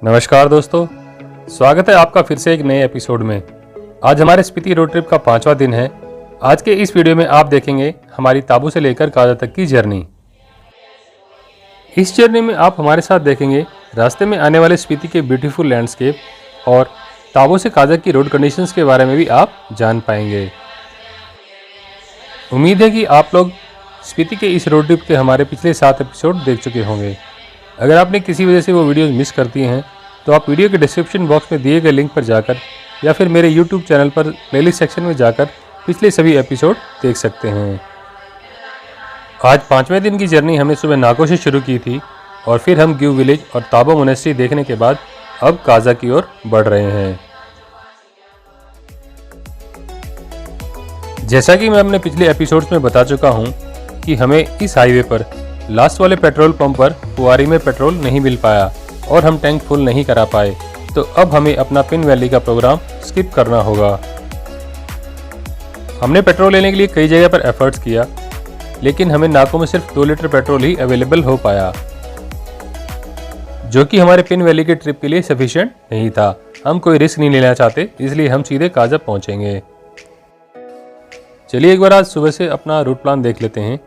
नमस्कार दोस्तों, स्वागत है आपका फिर से एक नए एपिसोड में। आज हमारे स्पीति रोड ट्रिप का 5वां दिन है। आज के इस वीडियो में आप देखेंगे हमारी ताबू से लेकर काजा तक की जर्नी। इस जर्नी में आप हमारे साथ देखेंगे रास्ते में आने वाले स्पीति के ब्यूटीफुल लैंडस्केप और ताबू से काजा की रोड कंडीशंस के बारे में भी आप जान पाएंगे। उम्मीद है कि आप लोग स्पीति के इस रोड ट्रिप के हमारे पिछले 7 एपिसोड देख चुके होंगे। अगर आपने किसी वजह से वो वीडियोस मिस कर दी हैं तो आप वीडियो के डिस्क्रिप्शन बॉक्स में दिए गए लिंक पर जाकर या फिर मेरे YouTube चैनल पर प्लेलिस्ट सेक्शन में जाकर पिछले सभी एपिसोड देख सकते हैं। आज 5वें दिन की जर्नी हमने सुबह नाको से शुरू की थी और फिर हम ग्यू विलेज और ताबो मोनेस्ट्री देखने के बाद अब काजा की ओर बढ़ रहे हैं। जैसा कि मैं अपने पिछले एपिसोड्स में बता चुका हूं कि हमें इस हाईवे पर लास्ट वाले पेट्रोल पंप पर कुआरी में पेट्रोल नहीं मिल पाया और हम टैंक फुल नहीं करा पाए, तो अब हमें अपना पिन वैली का प्रोग्राम स्किप करना होगा। हमने पेट्रोल लेने के लिए कई जगह पर एफर्ट्स किया, लेकिन हमें नाको में सिर्फ 2 लीटर पेट्रोल ही अवेलेबल हो पाया, जो कि हमारे पिन वैली के ट्रिप के लिए सफिशिएंट नहीं था। हम कोई रिस्क नहीं लेना चाहते, इसलिए हम सीधे काजा पहुंचेंगे। चलिए एक बार आज सुबह से अपना रूट प्लान देख लेते हैं।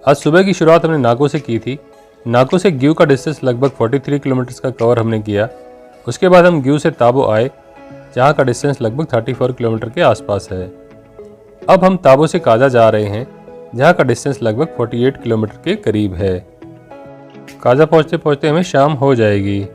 आज सुबह की शुरुआत हमने नाको से की थी। नाको से ग्यू का डिस्टेंस लगभग 43 किलोमीटर का कवर हमने किया। उसके बाद हम ग्यू से ताबो आए, जहाँ का डिस्टेंस लगभग 34 किलोमीटर के आसपास है। अब हम ताबो से काजा जा रहे हैं, जहाँ का डिस्टेंस लगभग 48 किलोमीटर के करीब है। काजा पहुँचते पहुँचते हमें शाम हो जाएगी।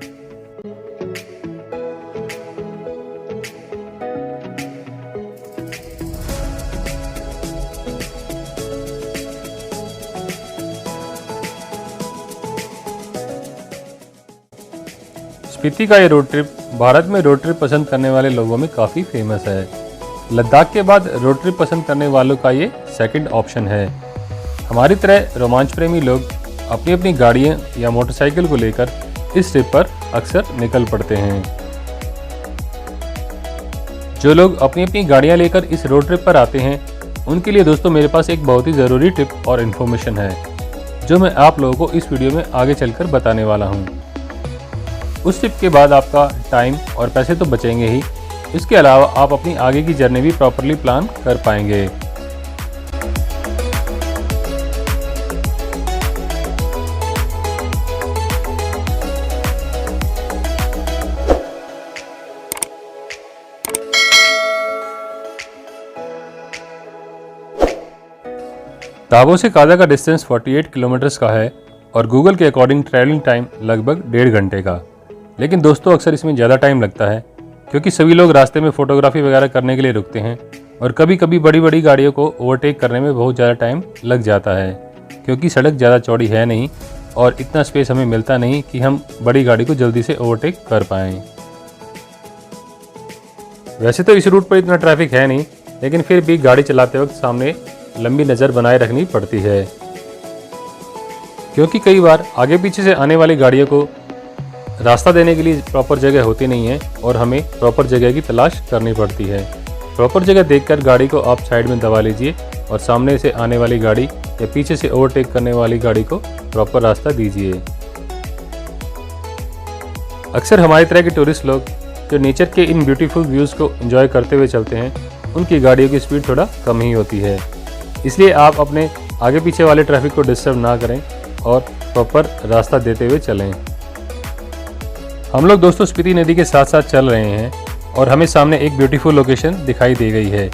स्पीति का ये रोड ट्रिप भारत में रोड ट्रिप पसंद करने वाले लोगों में काफ़ी फेमस है। लद्दाख के बाद रोड ट्रिप पसंद करने वालों का ये सेकंड ऑप्शन है। हमारी तरह रोमांच प्रेमी लोग अपनी अपनी गाड़ियाँ या मोटरसाइकिल को लेकर इस ट्रिप पर अक्सर निकल पड़ते हैं। जो लोग अपनी अपनी गाड़ियाँ लेकर इस रोड ट्रिप पर आते हैं, उनके लिए दोस्तों मेरे पास एक बहुत ही ज़रूरी टिप और इन्फॉर्मेशन है, जो मैं आप लोगों को इस वीडियो में आगे चलकर बताने वाला हूँ। उस ट्रिप के बाद आपका टाइम और पैसे तो बचेंगे ही, इसके अलावा आप अपनी आगे की जर्नी भी प्रॉपरली प्लान कर पाएंगे। ताबो से काजा का डिस्टेंस 48 किलोमीटर का है और गूगल के अकॉर्डिंग ट्रैवलिंग टाइम लगभग 1.5 घंटे का। लेकिन दोस्तों अक्सर इसमें ज़्यादा टाइम लगता है, क्योंकि सभी लोग रास्ते में फ़ोटोग्राफी वगैरह करने के लिए रुकते हैं और कभी कभी बड़ी बड़ी गाड़ियों को ओवरटेक करने में बहुत ज़्यादा टाइम लग जाता है, क्योंकि सड़क ज़्यादा चौड़ी है नहीं और इतना स्पेस हमें मिलता नहीं कि हम बड़ी गाड़ी को जल्दी से ओवरटेक कर पाएँ। वैसे तो इस रूट पर इतना ट्रैफिक है नहीं, लेकिन फिर भी गाड़ी चलाते वक्त सामने लंबी नज़र बनाए रखनी पड़ती है, क्योंकि कई बार आगे पीछे से आने वाली गाड़ियों को रास्ता देने के लिए प्रॉपर जगह होती नहीं है और हमें प्रॉपर जगह की तलाश करनी पड़ती है। प्रॉपर जगह देखकर गाड़ी को आप साइड में दबा लीजिए और सामने से आने वाली गाड़ी या पीछे से ओवरटेक करने वाली गाड़ी को प्रॉपर रास्ता दीजिए। अक्सर हमारी तरह के टूरिस्ट लोग जो नेचर के इन ब्यूटीफुल व्यूज़ को एंजॉय करते हुए चलते हैं, उनकी गाड़ियों की स्पीड थोड़ा कम ही होती है, इसलिए आप अपने आगे पीछे वाले ट्रैफिक को डिस्टर्ब ना करें और प्रॉपर रास्ता देते हुए चलें। हम लोग दोस्तों स्पीति नदी के साथ साथ चल रहे हैं और हमें सामने एक ब्यूटीफुल लोकेशन दिखाई दे गई है।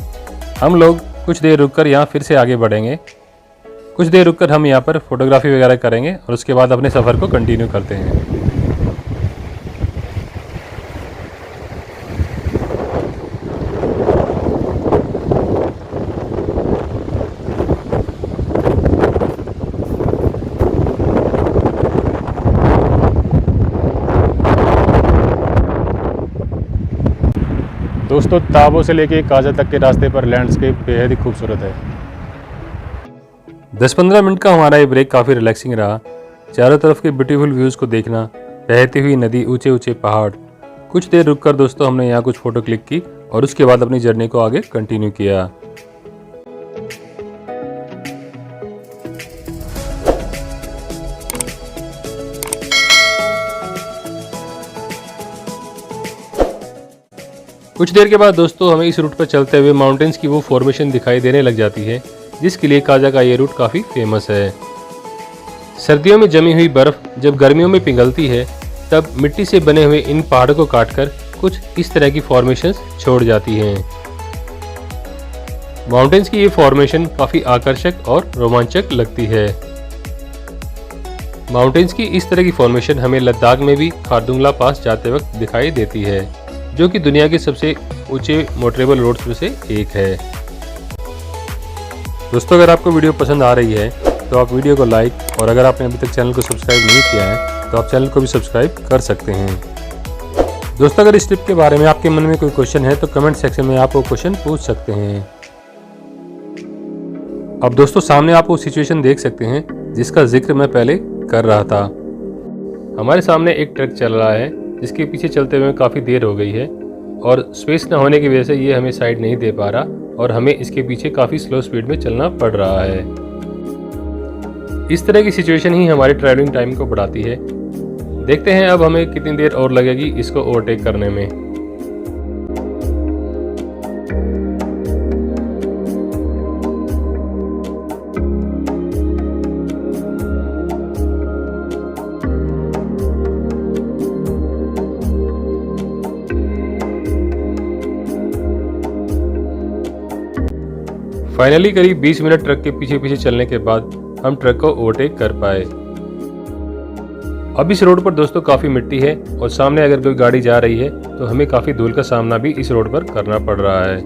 हम लोग कुछ देर रुककर यहाँ फिर से आगे बढ़ेंगे। कुछ देर रुककर हम यहाँ पर फोटोग्राफी वगैरह करेंगे और उसके बाद अपने सफ़र को कंटिन्यू करते हैं। दोस्तों ताबो से लेके काजा तक के रास्ते पर लैंडस्केप बेहद ही खूबसूरत है। 10-15 मिनट का हमारा ये ब्रेक काफ़ी रिलैक्सिंग रहा। चारों तरफ के ब्यूटीफुल व्यूज़ को देखना, बहती हुई नदी, ऊंचे ऊंचे पहाड़। कुछ देर रुककर दोस्तों हमने यहाँ कुछ फ़ोटो क्लिक की और उसके बाद अपनी जर्नी को आगे कंटिन्यू किया। कुछ देर के बाद दोस्तों हमें इस रूट पर चलते हुए माउंटेन्स की वो फॉर्मेशन दिखाई देने लग जाती है जिसके लिए काजा का ये रूट काफ़ी फेमस है। सर्दियों में जमी हुई बर्फ जब गर्मियों में पिघलती है तब मिट्टी से बने हुए इन पहाड़ों को काटकर कुछ इस तरह की फॉर्मेशंस छोड़ जाती हैं। माउंटेन्स की ये फॉर्मेशन काफ़ी आकर्षक और रोमांचक लगती है। माउंटेन्स की इस तरह की फॉर्मेशन हमें लद्दाख में भी खारदुंगला पास जाते वक्त दिखाई देती है, जो कि दुनिया के सबसे ऊंचे मोटरेबल रोड्स में से एक है। दोस्तों अगर आपको वीडियो पसंद आ रही है तो आप वीडियो को लाइक और अगर आपने अभी तक चैनल को सब्सक्राइब नहीं किया है तो आप चैनल को भी सब्सक्राइब कर सकते हैं। दोस्तों अगर इस ट्रिप के बारे में आपके मन में कोई क्वेश्चन है तो कमेंट सेक्शन में आप वो क्वेश्चन पूछ सकते हैं। अब दोस्तों सामने आप वो सिचुएशन देख सकते हैं जिसका जिक्र मैं पहले कर रहा था। हमारे सामने एक ट्रक चल रहा है जिसके पीछे चलते हुए काफ़ी देर हो गई है और स्पेस न होने की वजह से ये हमें साइड नहीं दे पा रहा और हमें इसके पीछे काफ़ी स्लो स्पीड में चलना पड़ रहा है। इस तरह की सिचुएशन ही हमारे ट्रैवलिंग टाइम को बढ़ाती है। देखते हैं अब हमें कितनी देर और लगेगी इसको ओवरटेक करने में। फाइनली करीब 20 मिनट ट्रक के पीछे पीछे चलने के बाद हम ट्रक को ओवरटेक कर पाए। अब इस रोड पर दोस्तों काफ़ी मिट्टी है और सामने अगर कोई गाड़ी जा रही है तो हमें काफ़ी धूल का सामना भी इस रोड पर करना पड़ रहा है।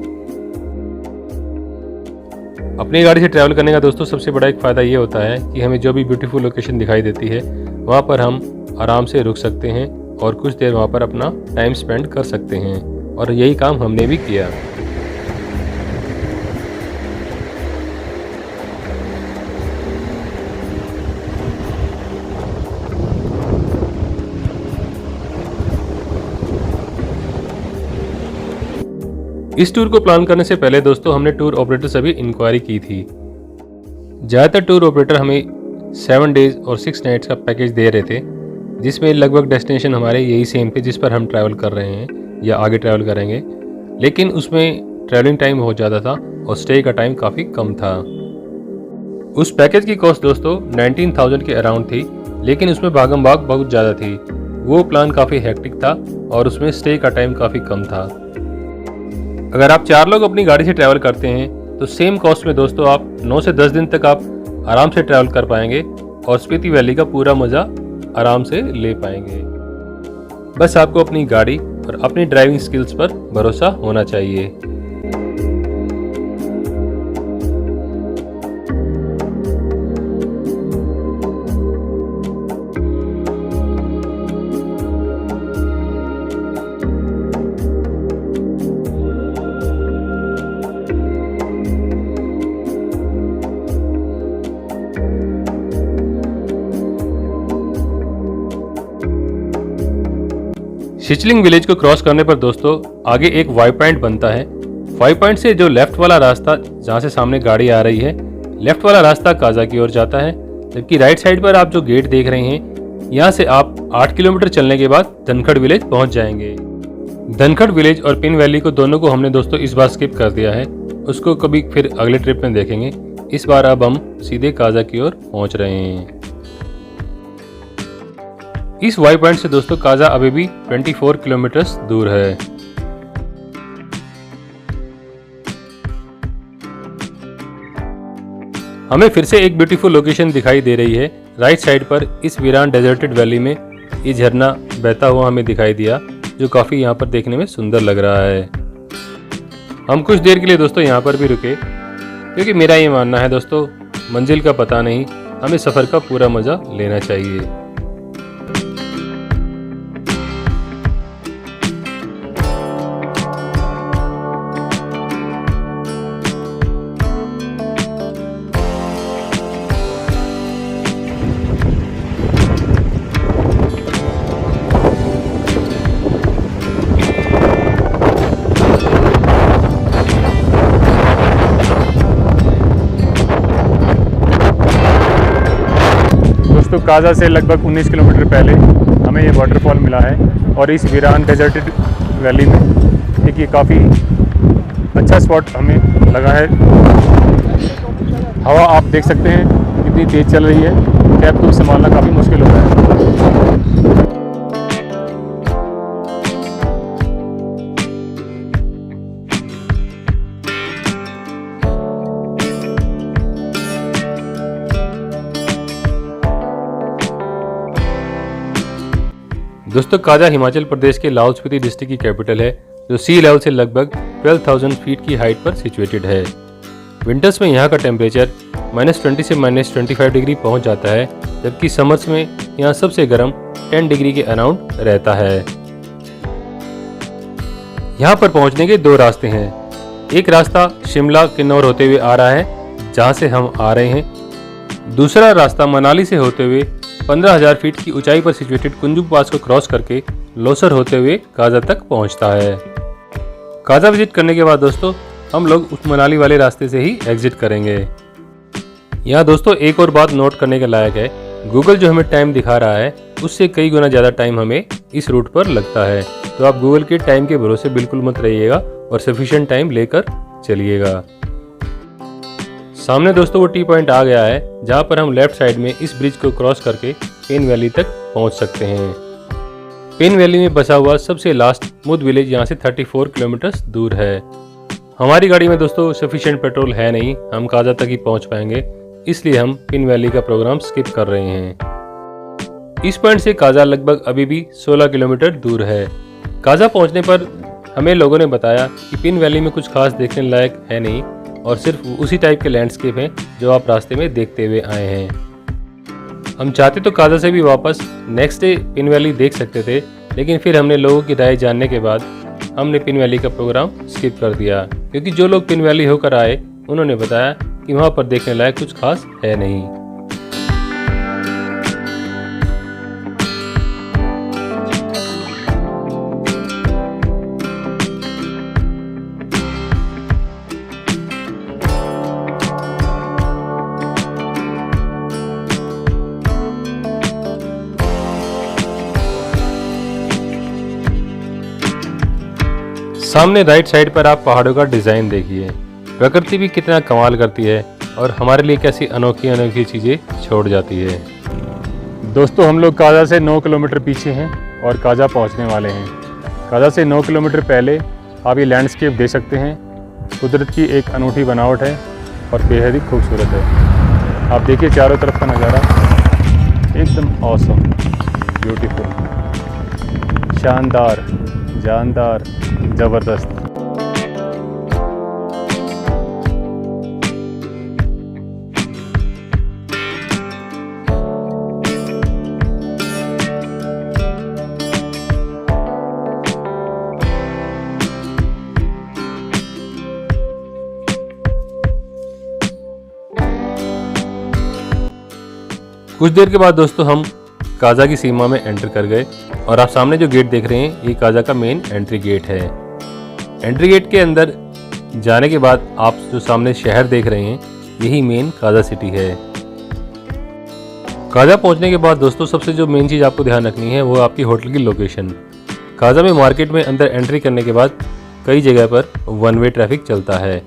अपनी गाड़ी से ट्रैवल करने का दोस्तों सबसे बड़ा एक फ़ायदा ये होता है कि हमें जो भी ब्यूटीफुल लोकेशन दिखाई देती है वहाँ पर हम आराम से रुक सकते हैं और कुछ देर वहाँ पर अपना टाइम स्पेंड कर सकते हैं और यही काम हमने भी किया। इस टूर को प्लान करने से पहले दोस्तों हमने टूर ऑपरेटर से भी इंक्वायरी की थी। ज़्यादातर टूर ऑपरेटर हमें 7 डेज और 6 नाइट्स का पैकेज दे रहे थे जिसमें लगभग डेस्टिनेशन हमारे यही सेम थे जिस पर हम ट्रैवल कर रहे हैं या आगे ट्रैवल करेंगे, लेकिन उसमें ट्रैवलिंग टाइम बहुत ज़्यादा था और स्टे का टाइम काफ़ी कम था। उस पैकेज की कॉस्ट दोस्तों 19,000 के अराउंड थी, लेकिन उसमें भागम भाग बहुत ज़्यादा थी। वो प्लान काफ़ी हेक्टिक था और उसमें स्टे का टाइम काफ़ी कम था। अगर आप 4 लोग अपनी गाड़ी से ट्रैवल करते हैं तो सेम कॉस्ट में दोस्तों आप 9 से 10 दिन तक आप आराम से ट्रैवल कर पाएंगे और स्पीति वैली का पूरा मज़ा आराम से ले पाएंगे। बस आपको अपनी गाड़ी और अपनी ड्राइविंग स्किल्स पर भरोसा होना चाहिए। शिचलिंग विलेज को क्रॉस करने पर दोस्तों आगे एक वाई पॉइंट बनता है। वाई पॉइंट से जो लेफ्ट वाला रास्ता जहाँ से सामने गाड़ी आ रही है, लेफ्ट वाला रास्ता काजा की ओर जाता है, जबकि राइट साइड पर आप जो गेट देख रहे हैं यहाँ से आप 8 किलोमीटर चलने के बाद धनखड़ विलेज पहुँच जाएंगे। धनखड़ विलेज और पिन वैली को दोनों को हमने दोस्तों इस बार स्किप कर दिया है, उसको कभी फिर अगले ट्रिप में देखेंगे। इस बार अब हम सीधे काजा की ओर पहुँच रहे हैं। इस वाई पॉइंट से दोस्तों काजा अभी भी 24 किलोमीटर्स दूर है। हमें फिर से एक ब्यूटीफुल लोकेशन दिखाई दे रही है। राइट साइड पर इस वीरान डेजर्टेड वैली में ये झरना बहता हुआ हमें दिखाई दिया, जो काफ़ी यहाँ पर देखने में सुंदर लग रहा है। हम कुछ देर के लिए दोस्तों यहाँ पर भी रुके, क्योंकि मेरा ये मानना है दोस्तों मंजिल का पता नहीं, हमें सफ़र का पूरा मज़ा लेना चाहिए। तो काजा से लगभग 19 किलोमीटर पहले हमें ये वाटरफॉल मिला है और इस वीरान डेजर्टेड वैली में एक ये काफ़ी अच्छा स्पॉट हमें लगा है। हवा आप देख सकते हैं कितनी तेज़ चल रही है, कैब को संभालना काफ़ी मुश्किल हो रहा है। दोस्तों काजा हिमाचल प्रदेश के लाहौल स्पीति डिस्ट्रिक्ट की कैपिटल है, जो सी लेवल से लगभग 12,000 फीट की हाइट पर सिचुएटेड है। विंटर्स में यहाँ का टेम्परेचर -20 से -25 डिग्री पहुँच जाता है, जबकि समर्स में यहाँ सबसे गर्म 10 डिग्री के अराउंड रहता है। यहाँ पर पहुँचने के दो रास्ते हैं। एक रास्ता शिमला किन्नौर होते हुए आ रहा है, जहाँ से हम आ रहे हैं। दूसरा रास्ता मनाली से होते हुए 15,000 फीट की ऊंचाई पर सिचुएटेड कुंजुम पास को क्रॉस करके लोसर होते हुए काजा तक पहुंचता है। काजा विजिट करने के बाद दोस्तों हम लोग उस मनाली वाले रास्ते से ही एग्जिट करेंगे। यहाँ दोस्तों एक और बात नोट करने के लायक है, गूगल जो हमें टाइम दिखा रहा है उससे कई गुना ज़्यादा टाइम हमें इस रूट पर लगता है। तो आप गूगल के टाइम के भरोसे बिल्कुल मत रहिएगा और सफिशिएंट टाइम लेकर चलिएगा। सामने दोस्तों वो टी पॉइंट आ गया है, जहाँ पर हम लेफ्ट साइड में इस ब्रिज को क्रॉस करके पेन वैली तक पहुँच सकते हैं। पेन वैली में बसा हुआ सबसे लास्ट मुद विलेज यहाँ से 34 किलोमीटर दूर है। हमारी गाड़ी में दोस्तों सफिशिएंट पेट्रोल है नहीं, हम काजा तक ही पहुँच पाएंगे, इसलिए हम पेन वैली का प्रोग्राम स्किप कर रहे हैं। इस पॉइंट से काजा लगभग अभी भी 16 किलोमीटर दूर है। काजा पहुँचने पर हमें लोगों ने बताया कि पेन वैली में कुछ खास देखने लायक है नहीं और सिर्फ उसी टाइप के लैंडस्केप हैं जो आप रास्ते में देखते हुए आए हैं। हम चाहते तो काजा से भी वापस नेक्स्ट डे पिन वैली देख सकते थे, लेकिन फिर हमने लोगों की राय जानने के बाद हमने पिन वैली का प्रोग्राम स्किप कर दिया, क्योंकि जो लोग पिन वैली होकर आए उन्होंने बताया कि वहाँ पर देखने लायक कुछ खास है नहीं। सामने राइट साइड पर आप पहाड़ों का डिज़ाइन देखिए, प्रकृति भी कितना कमाल करती है और हमारे लिए कैसी अनोखी अनोखी चीज़ें छोड़ जाती है। दोस्तों हम लोग काजा से 9 किलोमीटर पीछे हैं और काजा पहुंचने वाले हैं। काजा से 9 किलोमीटर पहले आप ये लैंडस्केप देख सकते हैं। कुदरत की एक अनूठी बनावट है और बेहद ही खूबसूरत है। आप देखिए चारों तरफ का नज़ारा एकदम ऑसम, ब्यूटीफुल, शानदार, जानदार, ज़बरदस्त। कुछ देर के बाद दोस्तों हम काजा की सीमा में एंटर कर गए और आप सामने जो गेट देख रहे हैं ये काजा का मेन एंट्री गेट है। एंट्री गेट के अंदर जाने के बाद आप जो सामने शहर देख रहे हैं यही मेन काजा सिटी है। काजा पहुंचने के बाद दोस्तों सबसे जो मेन चीज़ आपको ध्यान रखनी है वो आपकी होटल की लोकेशन। काजा में मार्केट में अंदर एंट्री करने के बाद कई जगह पर वन वे ट्रैफिक चलता है।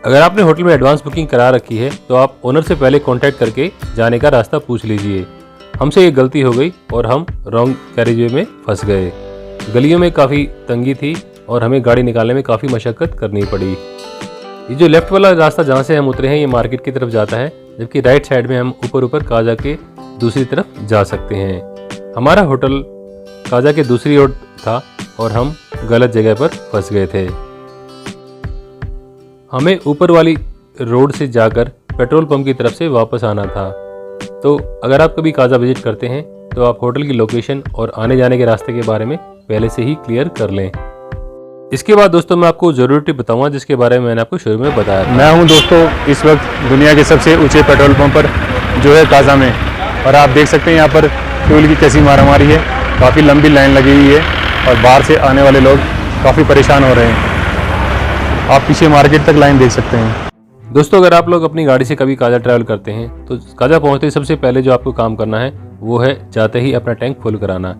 अगर आपने होटल में एडवांस बुकिंग करा रखी है तो आप ओनर से पहले कांटेक्ट करके जाने का रास्ता पूछ लीजिए। हमसे ये गलती हो गई और हम रॉन्ग कैरेजवे में फंस गए। गलियों में काफ़ी तंगी थी और हमें गाड़ी निकालने में काफ़ी मशक्क़त करनी पड़ी। ये जो लेफ्ट वाला रास्ता जहाँ से हम उतरे हैं ये मार्केट की तरफ जाता है, जबकि राइट साइड में हम ऊपर ऊपर काजा के दूसरी तरफ जा सकते हैं। हमारा होटल काजा के दूसरी ओर था और हम गलत जगह पर फंस गए थे। हमें ऊपर वाली रोड से जाकर पेट्रोल पंप की तरफ से वापस आना था। तो अगर आप कभी काजा विजिट करते हैं तो आप होटल की लोकेशन और आने जाने के रास्ते के बारे में पहले से ही क्लियर कर लें। इसके बाद दोस्तों मैं आपको ज़रूर टिप बताऊंगा जिसके बारे में मैंने आपको शुरू में बताया था। मैं हूं दोस्तों इस वक्त दुनिया के सबसे ऊंचे पेट्रोल पंप पर जो है काजा में, और आप देख सकते हैं यहाँ पर फ्यूल की कैसी मारामारी है। काफ़ी लंबी लाइन लगी हुई है और बाहर से आने वाले लोग काफ़ी परेशान हो रहे हैं। आप पीछे मार्केट तक लाइन देख सकते हैं। दोस्तों अगर आप लोग अपनी गाड़ी से कभी काजा ट्रैवल करते हैं तो काजा पहुंचते सबसे पहले जो आपको काम करना है वो है जाते ही अपना टैंक फुल कराना।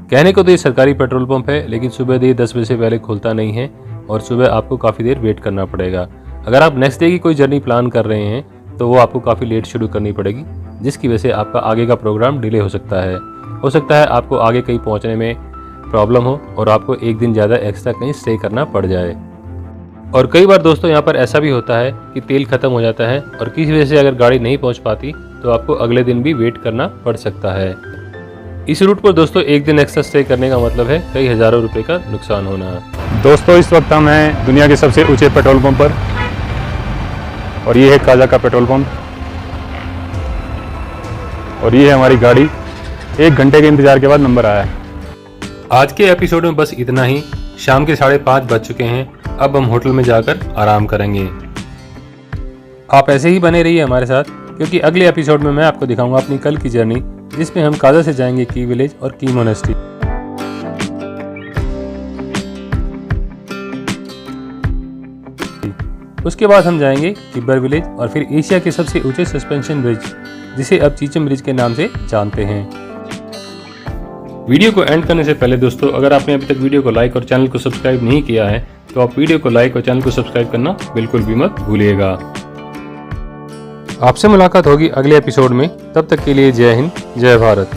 कहने को तो ये सरकारी पेट्रोल पंप है, लेकिन सुबह देर 10 बजे से पहले खुलता नहीं है और सुबह आपको काफ़ी देर वेट करना पड़ेगा। अगर आप नेक्स्ट डे की कोई जर्नी प्लान कर रहे हैं तो वो आपको काफ़ी लेट शुरू करनी पड़ेगी, जिसकी वजह से आपका आगे का प्रोग्राम डिले हो सकता है। हो सकता है आपको आगे कहीं पहुंचने में प्रॉब्लम हो और आपको एक दिन ज़्यादा एक्स्ट्रा कहीं स्टे करना पड़ जाए। और कई बार दोस्तों यहाँ पर ऐसा भी होता है कि तेल ख़त्म हो जाता है और किसी वजह से अगर गाड़ी नहीं पहुँच पाती तो आपको अगले दिन भी वेट करना पड़ सकता है। इस रूट पर दोस्तों एक दिन एक्स्ट्रा स्टे करने का मतलब है कई हज़ारों रुपए का नुकसान होना। दोस्तों इस वक्त हम हैं दुनिया के सबसे ऊंचे पेट्रोल पंप पर और ये है काजा का पेट्रोल पंप और ये है हमारी गाड़ी। 1 घंटे के इंतजार के बाद नंबर आया है। आज के एपिसोड में बस इतना ही। शाम के 5:30 बज चुके हैं। अब हम होटल में जाकर आराम करेंगे। आप ऐसे ही बने रहिए हमारे साथ, क्योंकि अगले एपिसोड में मैं आपको दिखाऊंगा अपनी कल की जर्नी, जिसमें हम काजा से जाएंगे की विलेज और की मोनेस्ट्री। उसके बाद हम जाएंगे किब्बर विलेज और फिर एशिया के सबसे ऊंचे सस्पेंशन ब्रिज, जिसे अब चीचम ब्रिज के नाम से जानते हैं। वीडियो को एंड करने से पहले दोस्तों, अगर आपने अभी तक वीडियो को लाइक और चैनल को सब्सक्राइब नहीं किया है तो आप वीडियो को लाइक और चैनल को सब्सक्राइब करना बिल्कुल भी मत भूलिएगा। आपसे मुलाकात होगी अगले एपिसोड में। तब तक के लिए जय हिंद, जय भारत।